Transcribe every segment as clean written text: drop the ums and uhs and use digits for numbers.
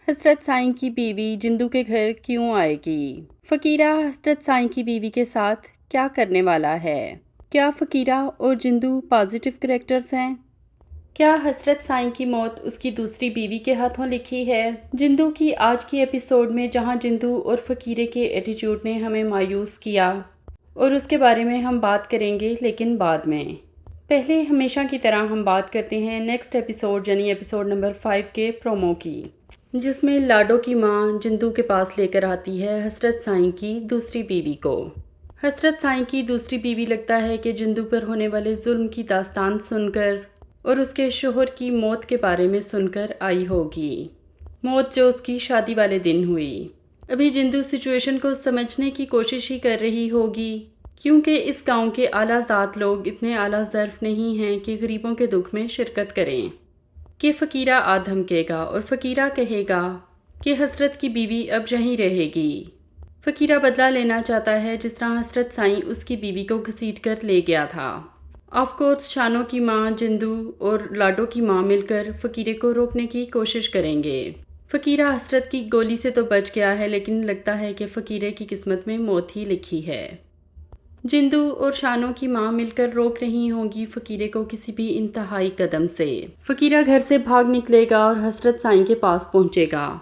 हसरत साईं की बीवी जिंदू के घर क्यों आएगी? फकीरा हसरत साईं की बीवी के साथ क्या करने वाला है? क्या फकीरा और जिंदू पॉजिटिव कैरेक्टर्स हैं? क्या हसरत साईं की मौत उसकी दूसरी बीवी के हाथों लिखी है? जिंदू की आज की एपिसोड में जहां जिंदू और फकीरे के एटीट्यूड ने हमें मायूस किया और उसके बारे में हम बात करेंगे, लेकिन बाद में। पहले हमेशा की तरह हम बात करते हैं नेक्स्ट एपिसोड यानी एपिसोड नंबर 5 के प्रोमो की, जिसमें लाडो की माँ जिंदू के पास लेकर आती है हसरत साईं की दूसरी बीवी को। हसरत साईं की दूसरी बीवी लगता है कि जिंदू पर होने वाले जुल्म की दास्तान सुनकर और उसके शोहर की मौत के बारे में सुनकर आई होगी, मौत जो उसकी शादी वाले दिन हुई। अभी जिंदू सिचुएशन को समझने की कोशिश ही कर रही होगी, क्योंकि इस गांव के आला ज़ात लोग इतने आला ज़र्फ नहीं हैं कि गरीबों के दुख में शिरकत करें। कि फ़कीरा आ धमकेगा और फ़कीरा कहेगा कि हसरत की बीवी अब यहीं रहेगी। फ़कीरा बदला लेना चाहता है जिस तरह हसरत साईं उसकी बीवी को घसीट कर ले गया था। ऑफ कोर्स शानो की माँ जिंदू और लाडो की माँ मिलकर फ़कीरे को रोकने की कोशिश करेंगे। फ़कीरा हसरत की गोली से तो बच गया है, लेकिन लगता है कि फ़कीरे की किस्मत में मौत ही लिखी है। जिंदू और शानो की माँ मिलकर रोक रही होंगी फ़कीरे को किसी भी इंतहाई कदम से। फ़कीरा घर से भाग निकलेगा और हसरत साईं के पास पहुँचेगा,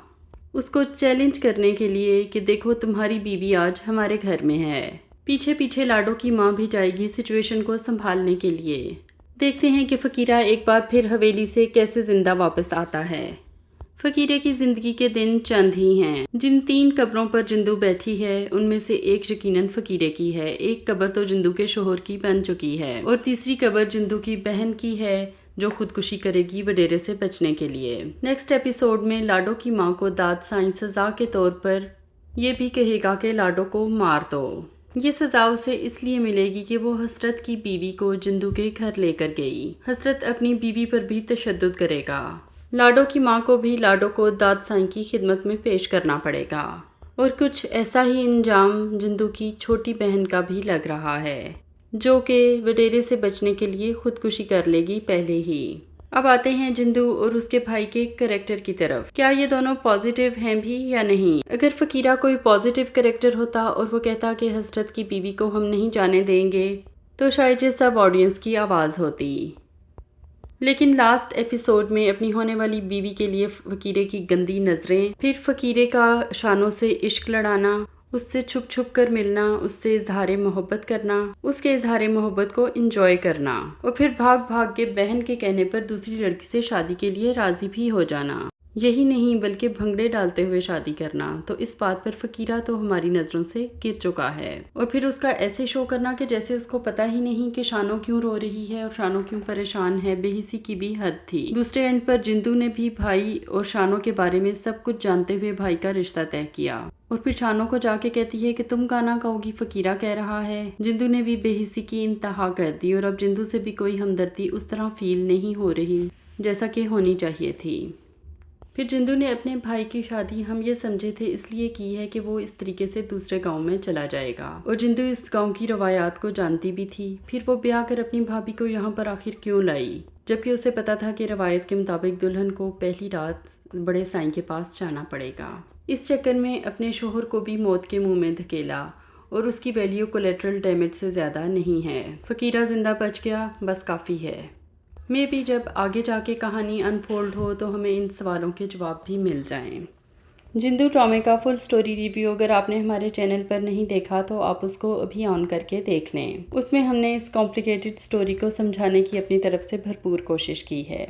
उसको चैलेंज करने के लिए कि देखो तुम्हारी बीवी आज हमारे घर में है। पीछे पीछे लाडो की माँ भी जाएगी सिचुएशन को संभालने के लिए। देखते हैं कि फ़कीरा एक बार फिर हवेली से कैसे ज़िंदा वापस आता है। फ़कीरे की ज़िंदगी के दिन चंद ही हैं। जिन 3 कब्रों पर जिंदू बैठी है उनमें से एक यकीनन फ़कीरे की है। एक कब्र तो जिंदू के शोहर की बन चुकी है और तीसरी कब्र जिंदू की बहन की है, जो खुदकुशी करेगी वडेरे से बचने के लिए। नेक्स्ट एपिसोड में लाडो की माँ को दाद साईं सज़ा के तौर पर ये भी कहेगा कि लाडो को मार दो। ये सज़ा उसे इसलिए मिलेगी कि वो हसरत की बीवी को जिंदू के घर लेकर गई। हसरत अपनी बीवी पर भी तशद्दुद करेगा। लाडो की माँ को भी लाडो को दाद साईं की खिदमत में पेश करना पड़ेगा और कुछ ऐसा ही अंजाम जिंदू की छोटी बहन का भी लग रहा है, जो कि वडेरे से बचने के लिए खुदकुशी कर लेगी पहले ही। अब आते हैं जिंदू और उसके भाई के कैरेक्टर की तरफ। क्या ये दोनों पॉजिटिव हैं भी या नहीं? अगर फ़कीरा कोई पॉजिटिव कैरेक्टर होता और वो कहता कि हसरत की बीवी को हम नहीं जाने देंगे, तो शायद ये सब ऑडियंस की आवाज़ होती। लेकिन लास्ट एपिसोड में अपनी होने वाली बीवी के लिए फ़कीरे की गंदी नज़रें, फिर फ़कीरे का शानो से इश्क लड़ाना, उससे छुप छुप कर मिलना, उससे इजहार मोहब्बत करना, उसके इजहार मोहब्बत को एंजॉय करना और फिर भाग भाग के बहन के कहने पर दूसरी लड़की से शादी के लिए राज़ी भी हो जाना। यही नहीं बल्कि भंगड़े डालते हुए शादी करना। तो इस बात पर फ़कीरा तो हमारी नज़रों से गिर चुका है। और फिर उसका ऐसे शो करना कि जैसे उसको पता ही नहीं कि शानो क्यों रो रही है और शानो क्यों परेशान है। बेहिसी की भी हद थी। दूसरे एंड पर जिंदू ने भी भाई और शानो के बारे में सब कुछ जानते हुए भाई का रिश्ता तय किया और फिर शानो को जाके कहती है कि तुम गाना गाओगी, फ़कीरा कह रहा है। जिंदू ने भी बेहिसी की इंतहा कर दी और अब जिंदू से भी कोई हमदर्दी उस तरह फील नहीं हो रही जैसा कि होनी चाहिए थी। फिर जिंदू ने अपने भाई की शादी हम ये समझे थे इसलिए की है कि वो इस तरीके से दूसरे गांव में चला जाएगा और जिंदू इस गांव की रवायात को जानती भी थी। फिर वो ब्याह कर अपनी भाभी को यहाँ पर आखिर क्यों लाई, जबकि उसे पता था कि रवायत के मुताबिक दुल्हन को पहली रात बड़े साईं के पास जाना पड़ेगा। इस चक्कर में अपने शोहर को भी मौत के मुँह में धकेला और उसकी वैल्यू कोलेटरल डैमेज से ज़्यादा नहीं है। फ़कीरा जिंदा बच गया, बस काफ़ी है। मे भी जब आगे जाके कहानी अनफोल्ड हो तो हमें इन सवालों के जवाब भी मिल जाएं। जिंदू ड्रामे का फुल स्टोरी रिव्यू अगर आपने हमारे चैनल पर नहीं देखा तो आप उसको अभी ऑन करके देख लें। उसमें हमने इस कॉम्प्लिकेटेड स्टोरी को समझाने की अपनी तरफ से भरपूर कोशिश की है।